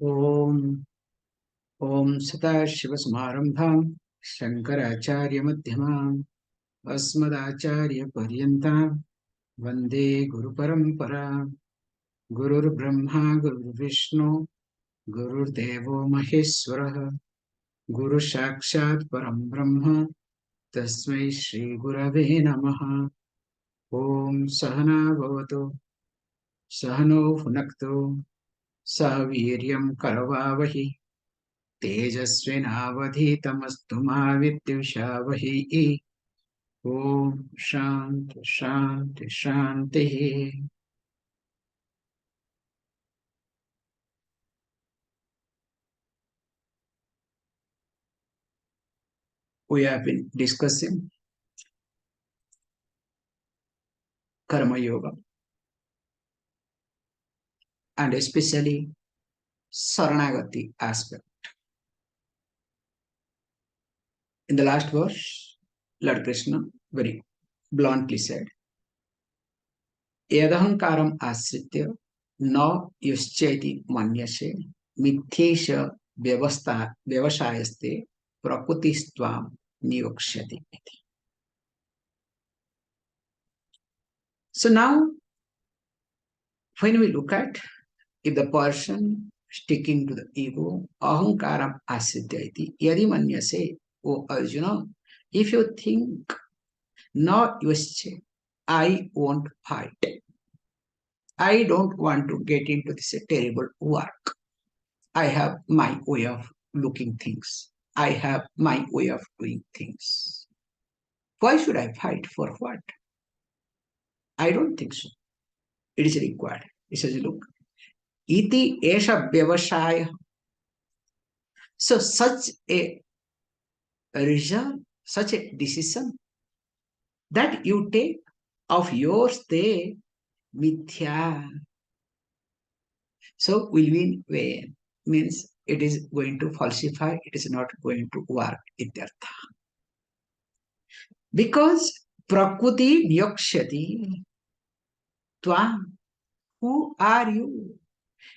ॐ ॐ सदाशिवसमारम्भां शङ्कराचार्यमध्यमाम् अस्मदाचार्यपर्यन्तां वन्दे गुरुपरम्पराम्। गुरुर्ब्रह्मा गुरुर्विष्णु गुरुर्देवो महेश्वरः गुरुसाक्षात् परं ब्रह्म तस्मै श्रीगुरवे नमः। ॐ सहना भवतु सहनौ भुनक्तु सह वीर्यं करवावहि तेजस्विनावधीतमस्तु मा विद्विषावहै। ओम शांति शांति शांति। We have been discussing karma yoga and especially saranagati aspect. In the last verse, Lord Krishna very bluntly said, Yadahankaram asritya na yuscheti manyase mithyesha vyavashayaste prakutistvam niyokshati. So now, when we look at if the person sticking to the ego, ahankaram asiddhati, yadi manyase, O Arjuna, if you think, no yusche, I won't fight. I don't want to get into this terrible work. I have my way of looking things. I have my way of doing things. Why should I fight? For what? I don't think so. It is required. He says, look, iti esha vyavasaya. So such a result, such a decision that you take of yours, they mithya. So will win when means it is going to falsify, it is not going to work ityartha. Because prakriti nyakshati tvam, who are you?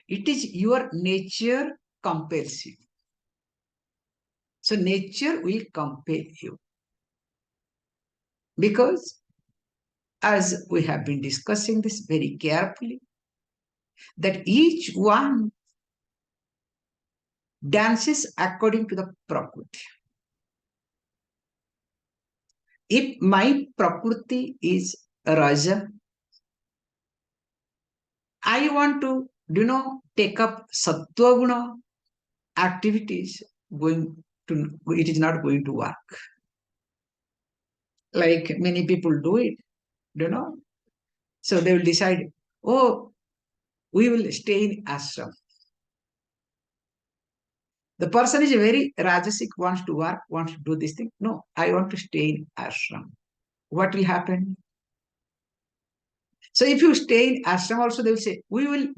It is your nature compels you. So nature will compel you. Because as we have been discussing this very carefully, that each one dances according to the prakriti. If my prakriti is raja, I want to, take up sattva guna activities, it is not going to work. Like many people do it, So they will decide, oh, we will stay in ashram. The person is very rajasic, wants to work, wants to do this thing. No, I want to stay in ashram. What will happen? So if you stay in ashram also, they will say, we will,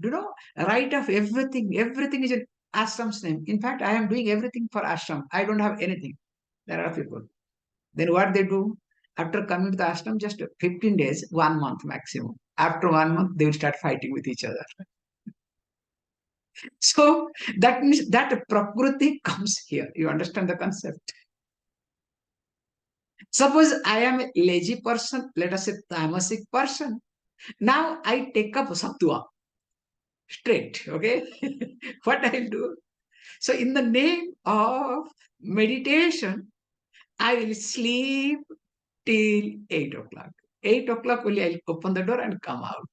write off everything. Everything is in ashram's name. In fact, I am doing everything for ashram. I don't have anything. There are people. Then what they do? After coming to the ashram, just 15 days, 1 month maximum. After 1 month, they will start fighting with each other. So that means that prakriti comes here. You understand the concept? Suppose I am a lazy person, let us say tamasic person. Now I take up sattva straight. Okay. What I do? So in the name of meditation, I will sleep till 8 o'clock. 8 o'clock only I'll open the door and come out.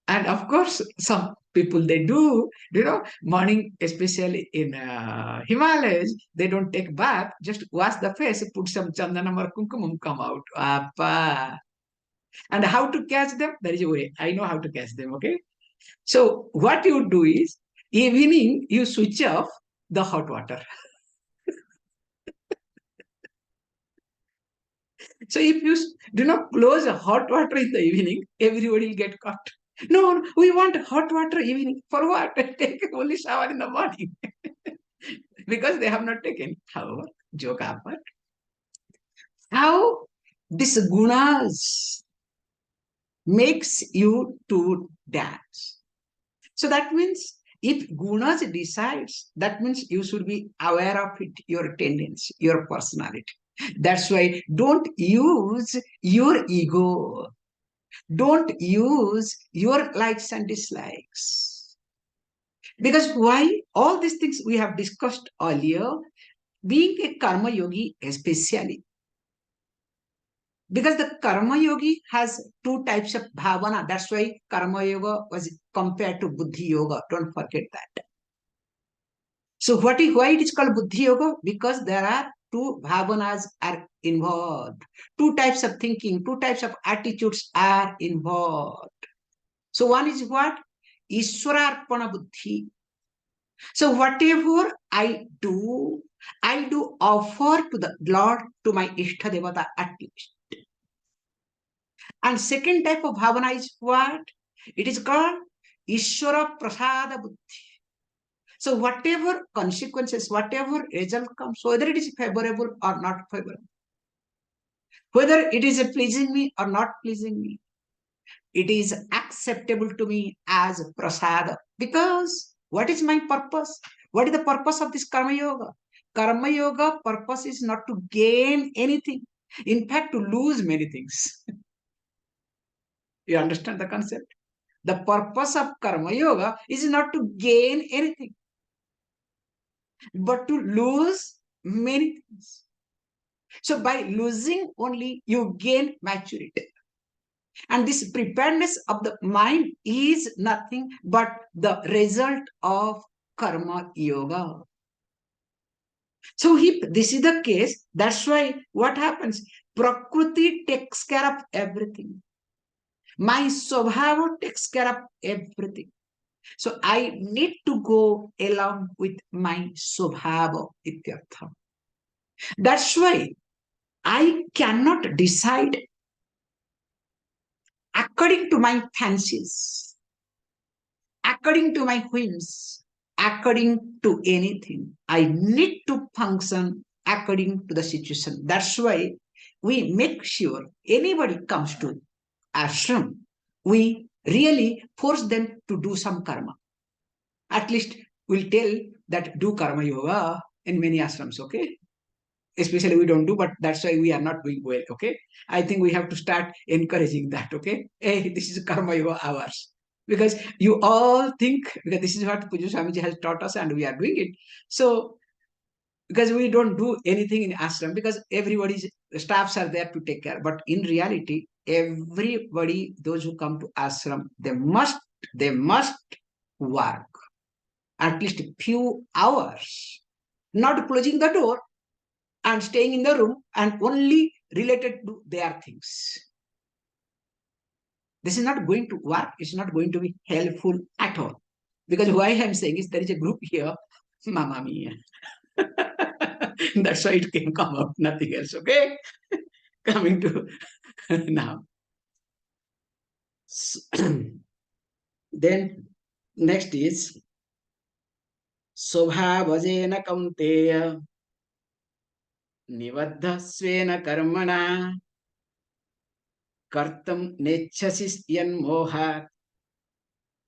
And of course, some people they do, morning, especially in Himalayas, they don't take bath, just wash the face, put some chandanam or kumkumam, come out. Appa. And how to catch them? There is a way. I know how to catch them, okay? So what you do is, evening, you switch off the hot water. So if you do not close hot water in the evening, everybody will get caught. No, we want hot water evening. For what? Take only shower in the morning. Because they have not taken. However, joke apart. How this gunas makes you to dance. So that means If gunas decides, that means you should be aware of it, your tendency, your personality. That's why don't use your ego. Don't use your likes and dislikes. Because why? All these things we have discussed earlier, being a karma yogi especially, because the karma yogi has two types of bhavana. That's why karma yoga was compared to buddhi yoga. Don't forget that. So why it is called buddhi yoga? Because there are two bhavanas are involved. Two types of thinking, two types of attitudes are involved. So one is what? Ishwararpana buddhi. So whatever I do offer to the Lord, to my Ishta Devata at least. And second type of bhavana is what? It is called Ishwara Prasada Buddhi. So whatever consequences, whatever result comes, whether it is favorable or not favorable, whether it is pleasing me or not pleasing me, it is acceptable to me as prasada. Because what is my purpose? What is the purpose of this karma yoga? Karma yoga purpose is not to gain anything. In fact, to lose many things. You understand the concept? The purpose of karma yoga is not to gain anything, but to lose many things. So by losing only, you gain maturity. And this preparedness of the mind is nothing but the result of karma yoga. So if this is the case, that's why what happens? Prakriti takes care of everything. My Swabhava takes care of everything. So I need to go along with my Swabhava ityartha. That's why I cannot decide according to my fancies, according to my whims, according to anything. I need to function according to the situation. That's why we make sure anybody comes to ashram, we really force them to do some karma. At least we'll tell that do karma yoga in many ashrams, okay? Especially we don't do, but that's why we are not doing well, okay? I think we have to start encouraging that, okay? Hey, this is karma yoga hours. Because you all think, because this is what Puja Swamiji has taught us and we are doing it. So, because we don't do anything in ashram, because everybody's staffs are there to take care. But in reality, everybody, those who come to ashram, they must work at least a few hours, not closing the door and staying in the room and only related to their things. This is not going to work. It's not going to be helpful at all. Because why I'm saying is there is a group here, Mamma Mia. That's why it can come up, nothing else, okay? Coming to now. Then next is Sobhavajena Kaunteya Nivadha Svena Karmana Kartam Nechasi Yanmohat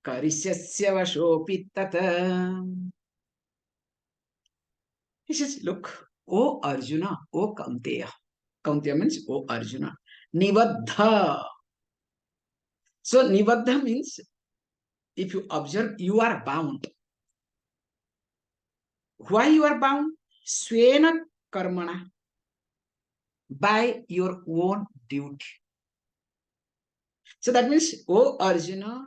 Karisyasya Vashopi Tata. He says, look, O Arjuna, O Kaunteya. Kaunteya means O Arjuna. Nivadha. So Nivadha means, if you observe, you are bound. Why you are bound? Svena Karmana. By your own duty. So that means, O Arjuna,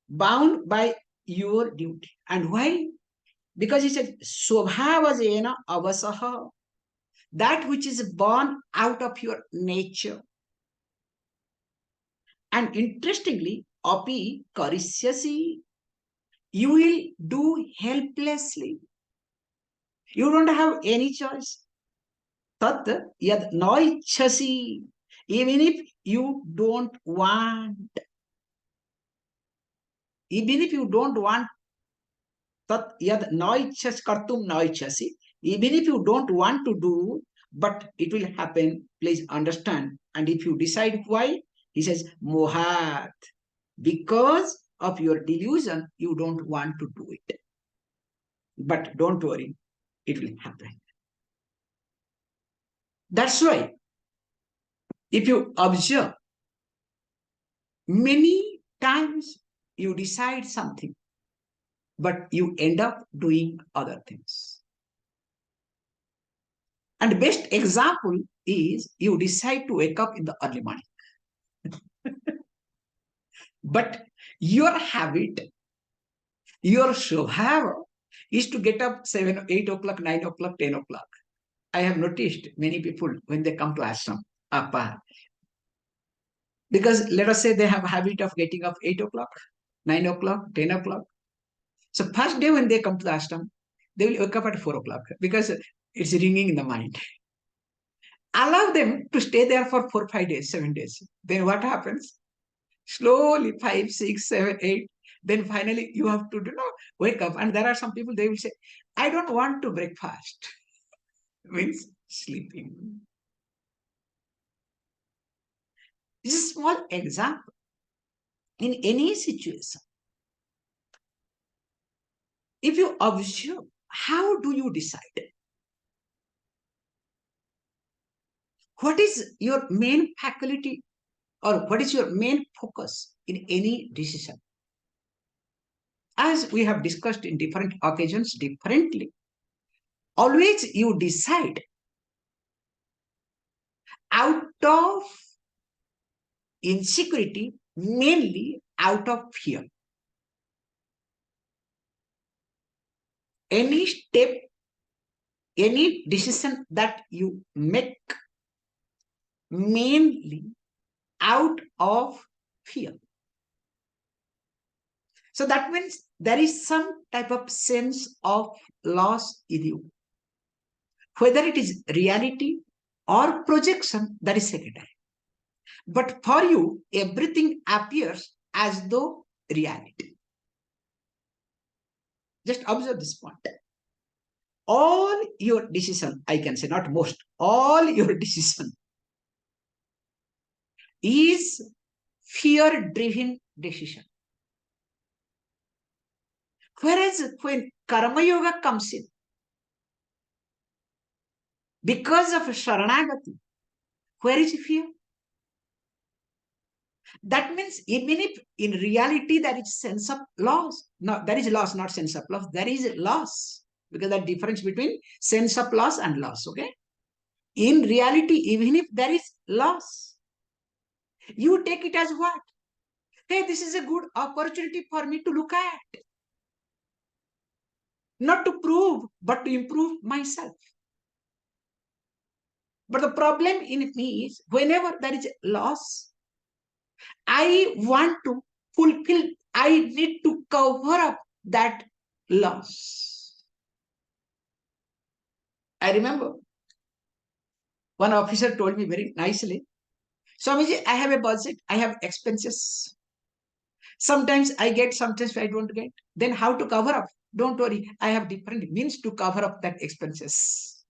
bound by your duty. And why? Because he said, Swabhavajena avasaha. That which is born out of your nature. And interestingly, api karisyasi, you will do helplessly. You don't have any choice. Tat yad noichasi, even if you don't want. Even if you don't want, tat yad noichas kartum noichasi, even if you don't want to do, but it will happen, please understand. And if you decide why, he says, mohat, because of your delusion, you don't want to do it. But don't worry, it will happen. That's why, if you observe, many times you decide something, but you end up doing other things. And the best example is you decide to wake up in the early morning. But your habit, your swabhava is to get up 7, 8 o'clock, 9 o'clock, 10 o'clock. I have noticed many people when they come to ashram, Appa, because let us say they have a habit of getting up 8 o'clock, 9 o'clock, 10 o'clock. So first day when they come to the ashram, they will wake up at 4 o'clock because it's ringing in the mind. Allow them to stay there for 4, 5 days, 7 days. Then what happens? Slowly, 5, 6, 7, 8. Then finally you have to wake up. And there are some people, they will say, I don't want to breakfast. Means sleeping. This is a small example. In any situation, if you observe, how do you decide? What is your main faculty or what is your main focus in any decision? As we have discussed in different occasions differently, always you decide out of insecurity, mainly out of fear. Any step, any decision that you make, mainly out of fear. So that means there is some type of sense of loss in you. Whether it is reality or projection, that is secondary. But for you, everything appears as though reality. Just observe this point. All your decision, I can say not most, all your decision is fear-driven decision. Whereas when Karma Yoga comes in, because of Sharanagati, where is fear? That means even if in reality there is sense of loss, no, there is loss, not sense of loss, there is loss. Because the difference between sense of loss and loss, okay? In reality, even if there is loss, you take it as what? Hey, this is a good opportunity for me to look at. Not to prove, but to improve myself. But the problem in me is whenever there is loss, I want to fulfill, I need to cover up that loss. I remember one officer told me very nicely, Swamiji, I have a budget, I have expenses. Sometimes I get, sometimes I don't get. Then how to cover up? Don't worry, I have different means to cover up that expenses.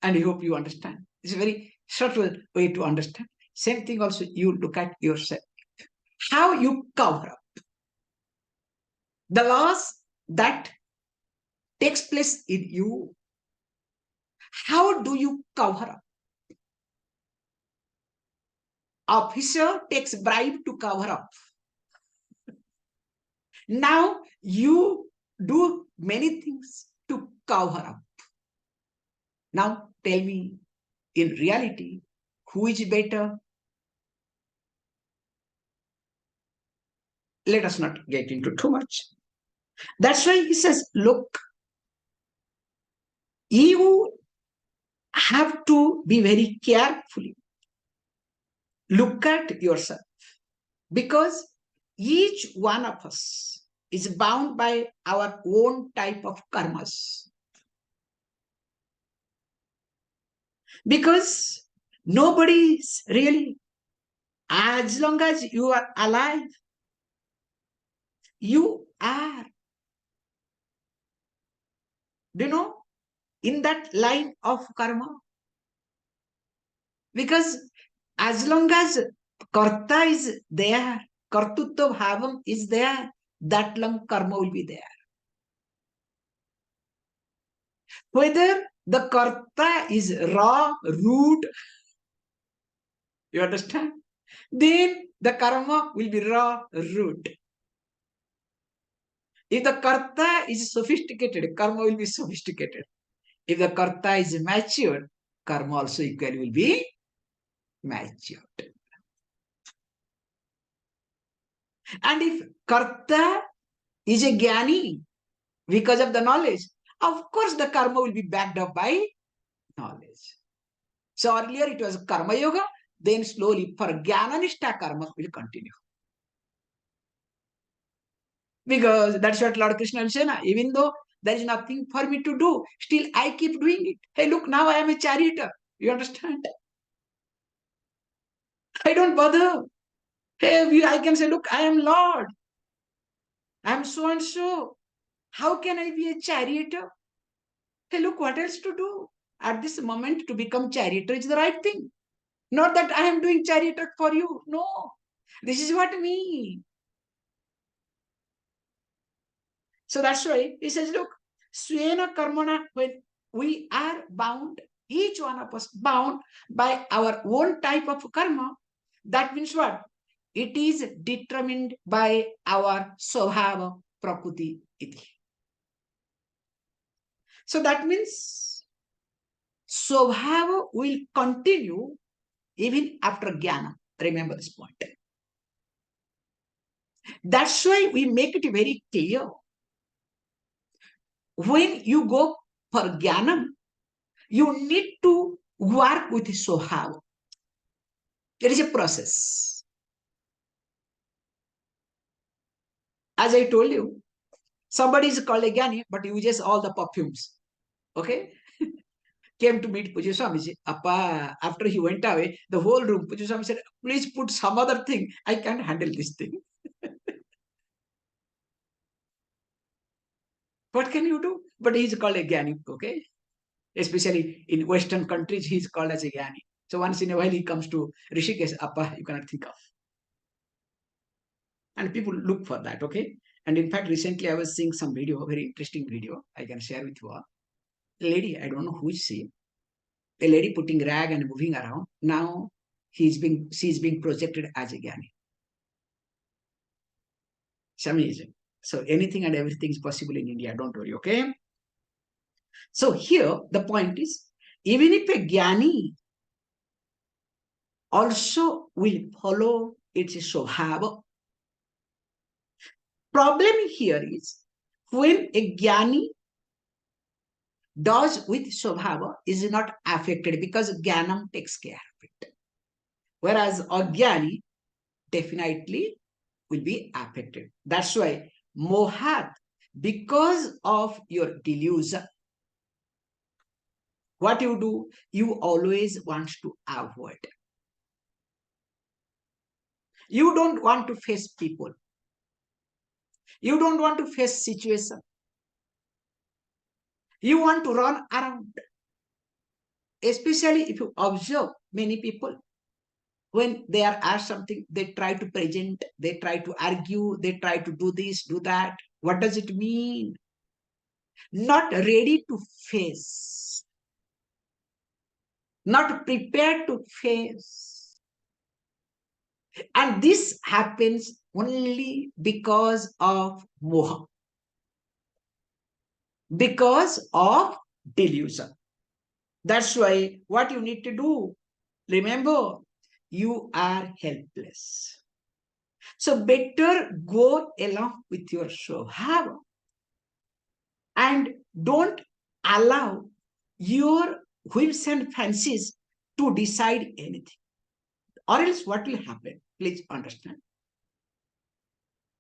And I hope you understand. It's a very subtle way to understand. Same thing also, you look at yourself. How you cover up the loss that takes place in you. How do you cover up? Officer takes bribe to cover up. Now you do many things to cover up. Now tell me, in reality, who is better? Let us not get into too much. That's why he says, look, you have to be very carefully. Look at yourself. Because each one of us is bound by our own type of karmas. Because nobody is really, as long as you are alive, you are, in that line of karma. Because as long as karta is there, kartutva bhavam is there, that long karma will be there. Whether the karta is raw, root, you understand? Then the karma will be raw, root. If the karta is sophisticated, karma will be sophisticated. If the karta is matured, karma also equally will be matured. And if karta is a jnani because of the knowledge, of course the karma will be backed up by knowledge. So earlier it was karma yoga, then slowly for jnanishta karma will continue. Because that's what Lord Krishna will say, na, even though there is nothing for me to do, still I keep doing it. Hey, look, now I am a charioteer. You understand? I don't bother. Hey, I can say, look, I am Lord. I am so and so. How can I be a charioteer? Hey, look, what else to do? At this moment, to become charioteer is the right thing. Not that I am doing charioteer for you. No. This is what me. So that's why he says, look, Swena Karmana, when we are bound, each one of us bound by our own type of karma, that means what? It is determined by our Swabhava Prakriti iti. So that means Swabhava will continue even after Jnana. Remember this point. That's why we make it very clear. When you go for Jnanam, you need to work with Swabhava. There is a process. As I told you, somebody is called a Jnani, but uses all the perfumes. Okay? Came to meet Puja Swamiji. Appa, after he went away, the whole room, Puja Swami said, please put some other thing. I can't handle this thing. What can you do? But he's called a Jnani, okay? Especially in Western countries, he's called as a Jnani. So once in a while, he comes to Rishikesh, Appa, you cannot think of. And people look for that, okay? And in fact, recently I was seeing some video, very interesting video. I can share with you all. A lady, I don't know who is she, a lady putting rag and moving around. Now she's being projected as a Jnani. It's amazing. So anything and everything is possible in India. Don't worry, okay? So here the point is, even if a Jnani also will follow its Swabhava, problem here is when a Jnani does with Swabhava is not affected because Jnanam takes care of it. Whereas Ajnani definitely will be affected. That's why Mohat, because of your delusion, what you do, you always want to avoid. You don't want to face people. You don't want to face situation. You want to run around. Especially if you observe many people, when they are asked something, they try to present, they try to argue, they try to do this, do that. What does it mean? Not ready to face, not prepared to face. And this happens only because of moha, because of delusion. That's why what you need to do, remember, you are helpless. So better go along with your Swabhava and don't allow your whims and fancies to decide anything. Or else what will happen? Please understand.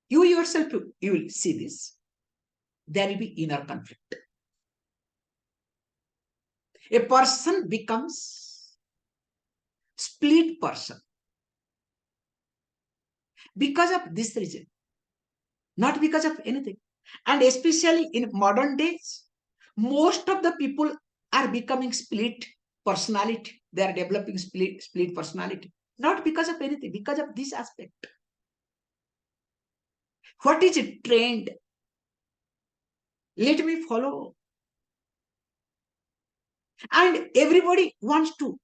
You yourself, you will see this. There will be inner conflict. A person becomes split person because of this reason, not because of anything. And especially in modern days, most of the people are becoming split personality. They are developing split personality. Not because of anything, because of this aspect. What is a trend? Let me follow. And everybody wants to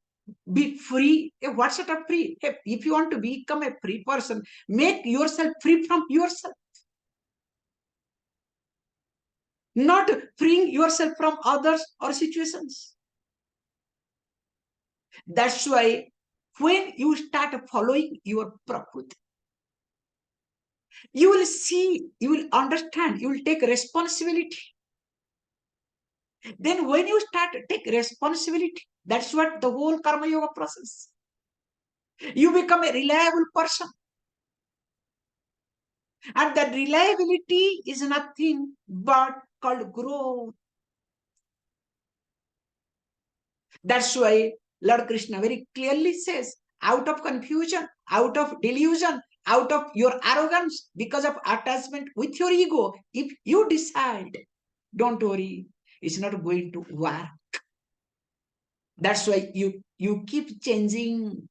be free. What sort of free? If you want to become a free person, make yourself free from yourself. Not freeing yourself from others or situations. That's why when you start following your prakriti, you will see, you will understand, you will take responsibility. Then when you start to take responsibility, that's what the whole karma yoga process. You become a reliable person. And that reliability is nothing but called growth. That's why Lord Krishna very clearly says, out of confusion, out of delusion, out of your arrogance, because of attachment with your ego, if you decide, don't worry, it's not going to work. That's why you keep changing.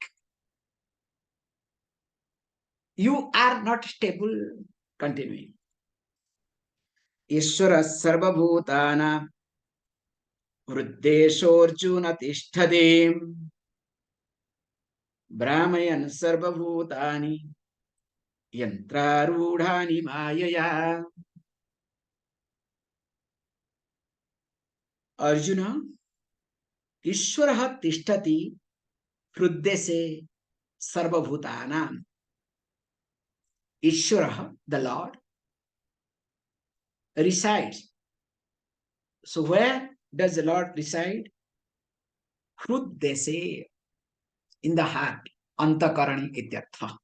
You are not stable. Continuing. Ishvara sarvabhutana वृद्धेशोऽर्जुन तिष्ठति भ्रामयन् सर्वभूतानि यन्त्रारूढानि मायया. अर्जुन, ईश्वरः तिष्ठति हृद्देशे सर्वभूतानां. ईश्वरः, the Lord, resides. So where does the Lord reside? हृद्देशे, in the heart. अंतःकरणि इत्यर्थः.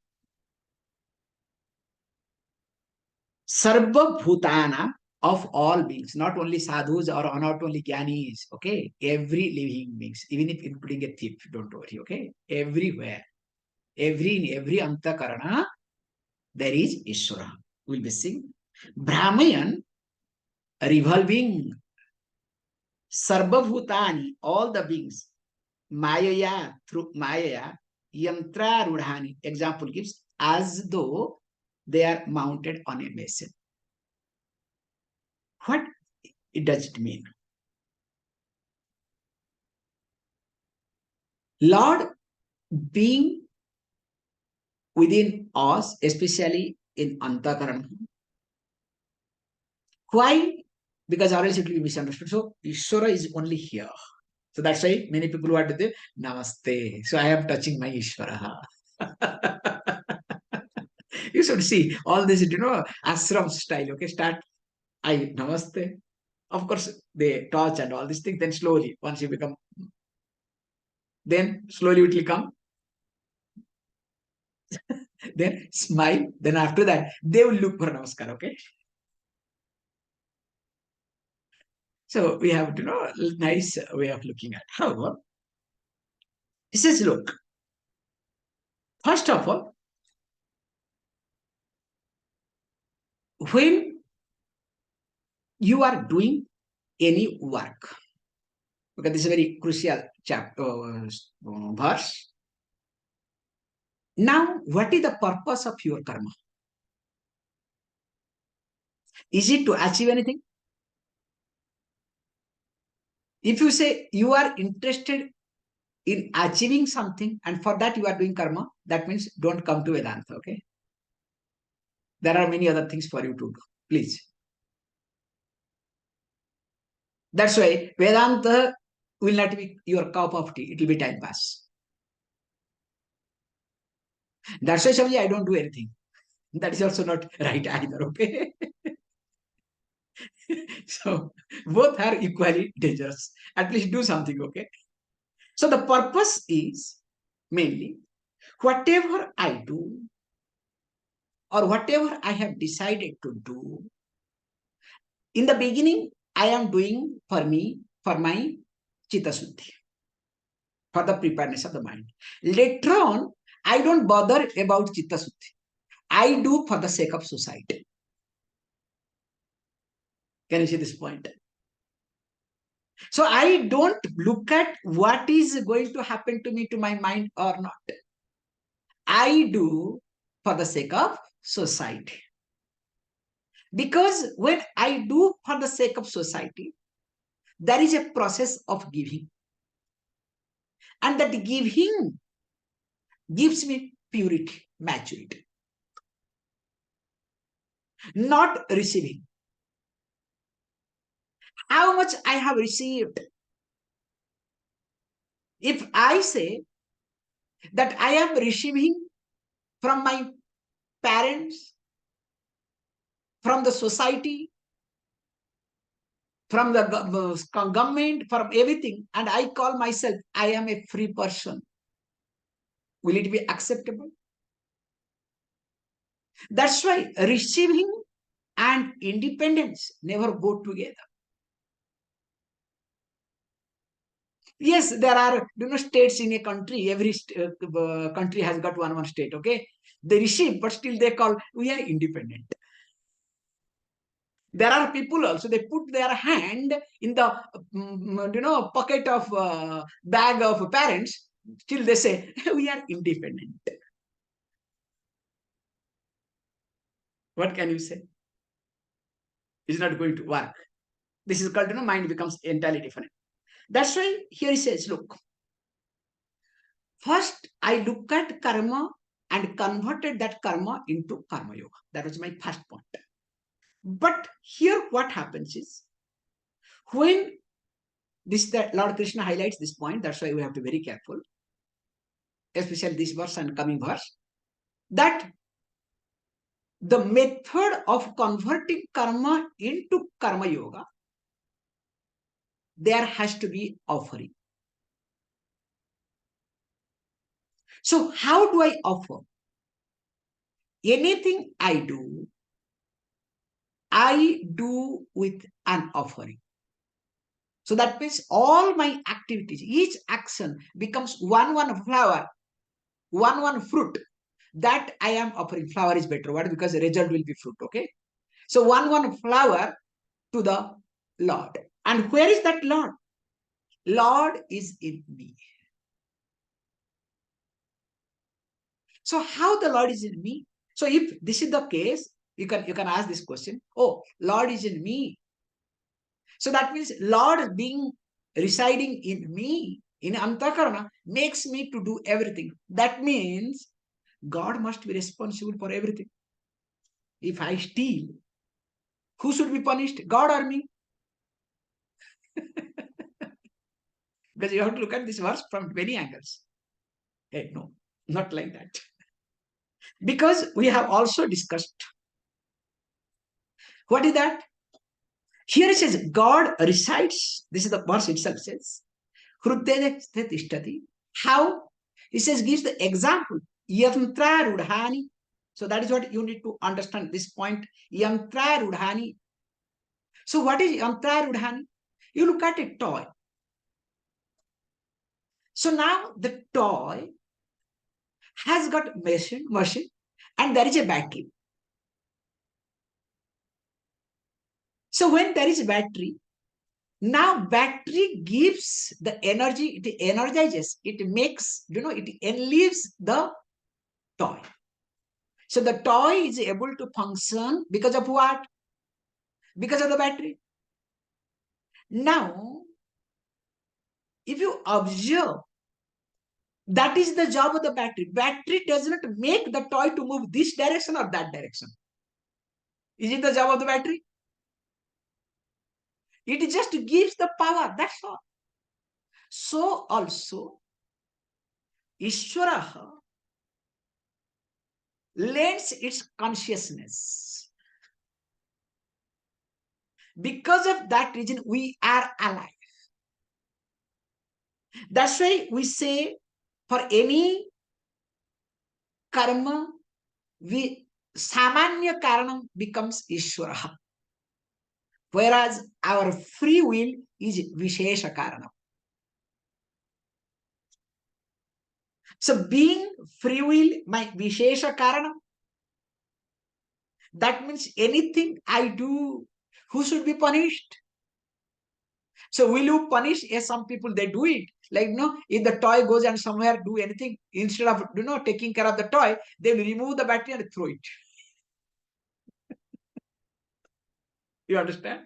Sarvabhutana, of all beings, not only sadhus or not only jnanis, okay? Every living beings, even if including a thief, don't worry, okay? Everywhere, in every antakarana, there is Ishvara. We'll be seeing. Brahmayan, revolving. Sarvabhutani, all the beings. Mayaya, through Mayaya, yantra rudhani. Example gives, as though they are mounted on a machine. What does it mean? Lord being within us, especially in Antakarana. Why? Because otherwise it will be misunderstood. So Ishvara is only here. So that's why many people who are to do Namaste. So I am touching my Ishvara. You should see all this, ashram style. Okay, start. I Namaste. Of course, they touch and all these things. Then slowly, once you become, then slowly it will come. Then smile. Then after that, they will look for Namaskar. Okay. So we have to know nice way of looking at. However, he says, look, first of all, when you are doing any work, because this is a very crucial chapter verse. Now, what is the purpose of your karma? Is it to achieve anything? If you say you are interested in achieving something and for that you are doing karma, that means don't come to Vedanta, okay? There are many other things for you to do. Please. That's why Vedanta will not be your cup of tea. It will be time pass. That's why Swamiji, I don't do anything. That is also not right either, okay? So both are equally dangerous. At least do something, okay? So the purpose is mainly whatever I do or whatever I have decided to do, in the beginning, I am doing for me, for my chitta suddhi, for the preparedness of the mind. Later on, I don't bother about chitta suddhi. I do for the sake of society. Can you see this point? So I don't look at what is going to happen to me, to my mind or not. I do for the sake of society. Because when I do for the sake of society, there is a process of giving. And that giving gives me purity, maturity, not receiving. How much I have received. If I say that I am receiving from my parents, from the society, from the government, from everything, and I call myself, I am a free person, will it be acceptable? That's why receiving and independence never go together. Yes, there are states in a country. Every country has got one state. Okay, they receive, but still they call we are independent. There are people also, they put their hand in the pocket of bag of parents. Still they say we are independent. What can you say? It's not going to work. This is called mind becomes entirely different. That's why here he says, look, first I look at karma and converted that karma into karma yoga. That was my first point. But here what happens is, when that Lord Krishna highlights this point, that's why we have to be very careful, especially this verse and coming verse, that the method of converting karma into karma yoga, there has to be offering. So how do I offer? Anything I do with an offering. So that means all my activities, each action becomes one flower, one fruit that I am offering. Flower is better. Why? Because the result will be fruit. Okay. So one flower to the Lord. And where is that Lord? Lord is in me. So how the Lord is in me? So if this is the case, you can ask this question. Oh, Lord is in me. So that means Lord being residing in me, in Antakarana, makes me to do everything. That means God must be responsible for everything. If I steal, who should be punished? God or me? Because you have to look at this verse from many angles. Hey, no, not like that. Because we have also discussed. What is that? Here it says, God resides. This is the verse itself says. How? He says, gives the example. Yantra rudhani. So that is what you need to understand this point. Yantra rudhani. So what is yantra rudhani? You look at a toy. So now the toy has got machine, and there is a battery. So when there is a battery, now battery gives the energy, it energizes, it makes, it enlives the toy. So the toy is able to function because of what? Because of the battery. Now, if you observe, that is the job of the battery. Battery does not make the toy to move this direction or that direction. Is it the job of the battery? It just gives the power, that's all. So also, Ishvara lends its consciousness. Because of that reason, we are alive. That's why we say for any karma, samanya karanam becomes Ishvara. Whereas our free will is Vishesha karanam. So being free will, my Vishesha karanam, that means anything I do, who should be punished? So will you punish? Yes, some people they do it. Like if the toy goes and somewhere do anything, instead of taking care of the toy, they will remove the battery and throw it. You understand?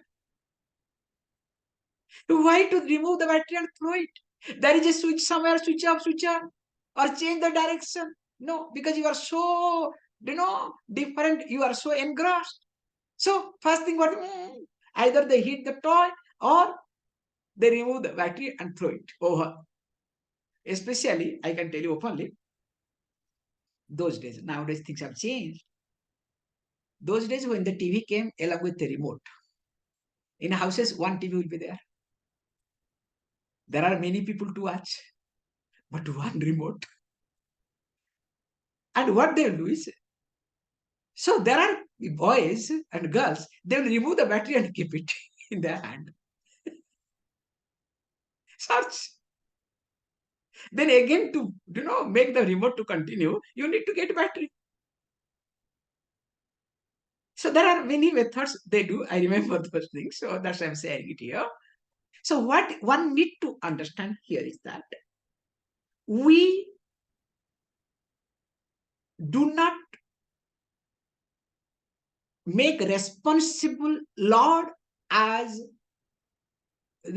Why to remove the battery and throw it? There is a switch somewhere, switch off, switch on, or change the direction. No, because you are so different. You are so engrossed. So first thing what either they hit the toy or they remove the battery and throw it over. Especially, I can tell you openly, those days. Nowadays things have changed. Those days when the TV came along with the remote, in houses one TV will be there. There are many people to watch, but one remote. And what they'll do is, so there are boys and girls, they will remove the battery and keep it in their hand. Search. Then again to make the remote to continue, you need to get battery. So there are many methods they do. I remember those things. So that's why I'm saying it here. So what one need to understand here is that we do not make responsible Lord as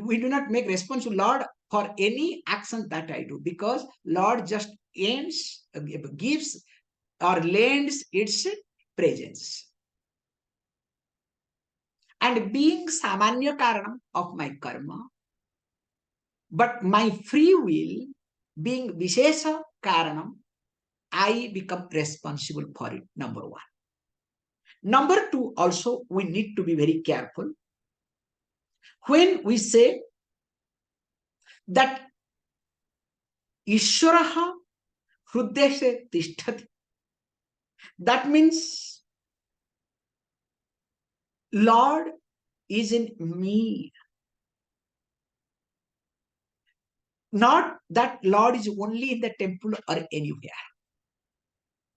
we do not make responsible Lord for any action that I do, because Lord just aims, gives or lends its presence. And being samanya karanam of my karma, but my free will being vishesha karanam, I become responsible for it, number one. Number two, also, we need to be very careful. When we say that Ishwaraha Hrudeshe Tishtati, that means Lord is in me. Not that Lord is only in the temple or anywhere.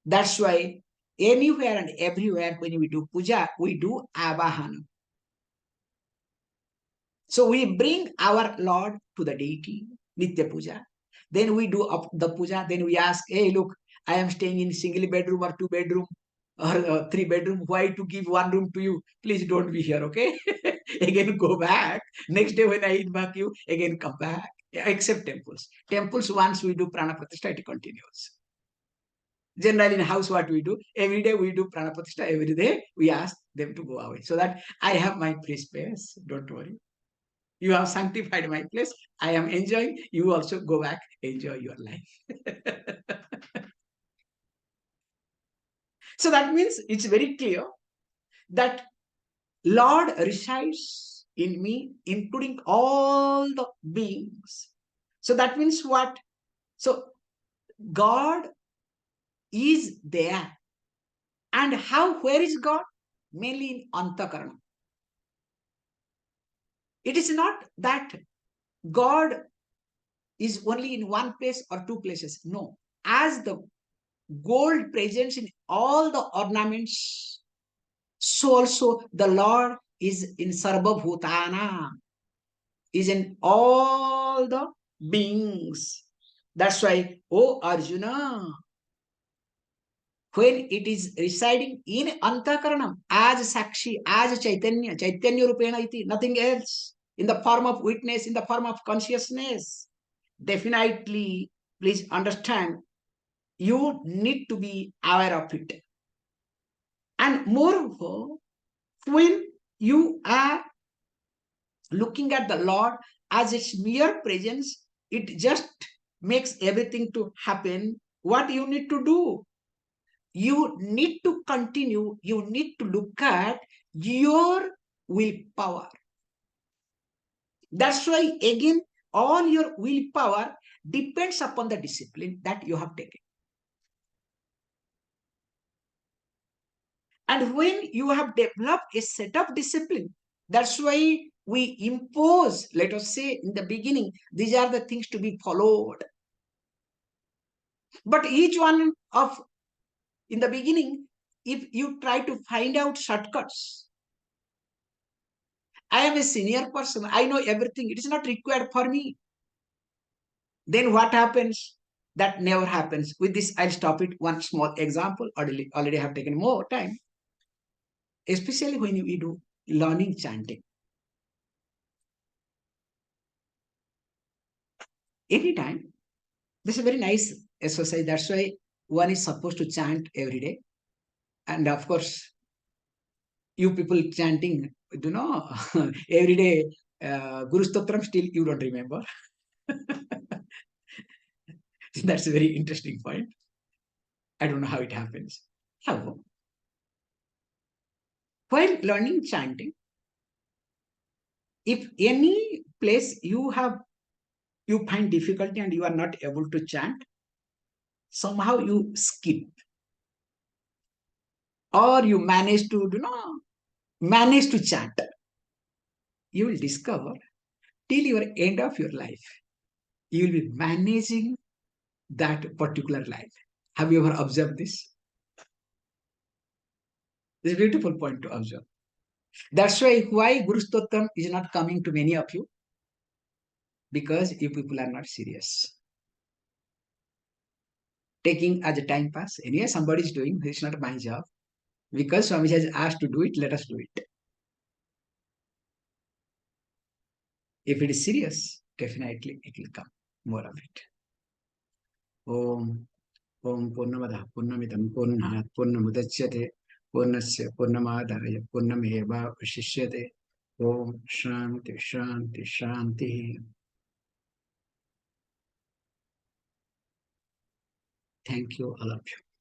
That's why anywhere and everywhere when we do puja, we do avahana. So we bring our Lord to the deity, Nitya Puja. Then we do up the puja. Then we ask, hey, look, I am staying in single bedroom or two bedroom or three bedroom. Why to give one room to you? Please don't be here, okay? Again, go back. Next day when I invite you, again come back. Yeah, except temples. Temples, once we do prana pratishtha, it continues. Generally in house, what we do, every day we do prana pratishtha, every day we ask them to go away. So that I have my free space, don't worry. You have sanctified my place. I am enjoying. You also go back, enjoy your life. So that means it's very clear that Lord resides in me, including all the beings. So that means what? So God is there. And where is God? Mainly in Antakarana. It is not that God is only in one place or two places. No. As the gold presents in all the ornaments, so also the Lord is in Sarva Bhutana, is in all the beings. That's why, oh Arjuna, when it is residing in Antakaranam, as Sakshi, as Chaitanya, Chaitanya Rupena iti, nothing else, in the form of witness, in the form of consciousness, definitely, please understand, you need to be aware of it. And moreover, when you are looking at the Lord as its mere presence, it just makes everything to happen. What you need to do? You need to continue, you need to look at your willpower. That's why, again, all your willpower depends upon the discipline that you have taken. And when you have developed a set of discipline, that's why we impose, let us say in the beginning, these are the things to be followed. But each one of, in the beginning, if you try to find out shortcuts, I am a senior person. I know everything. It is not required for me. Then what happens? That never happens. With this, I'll stop it. One small example. Already have taken more time, especially when we do learning chanting. Anytime, this is a very nice exercise. That's why one is supposed to chant every day. And of course, you people chanting, you know, every day, Guru Stotram, still you don't remember. That's a very interesting point. I don't know how it happens. However, while learning chanting, if any place you find difficulty and you are not able to chant, somehow you skip or you manage to manage to chant, you will discover till your end of your life, you will be managing that particular life. Have you ever observed this? This is a beautiful point to observe. That's why Guru Stotram is not coming to many of you, because you people are not serious. Taking as a time pass. Anyway, somebody is doing, it's not my job. Because Swami has asked to do it, let us do it. If it is serious, definitely it will come. More of it. Om Om Purnamada Purnamidam Purnat Purnamudachyate Purnasya Purnamadaya Purnameva Vishishyate Om Shanti Shanti Shanti. Thank you, all of you.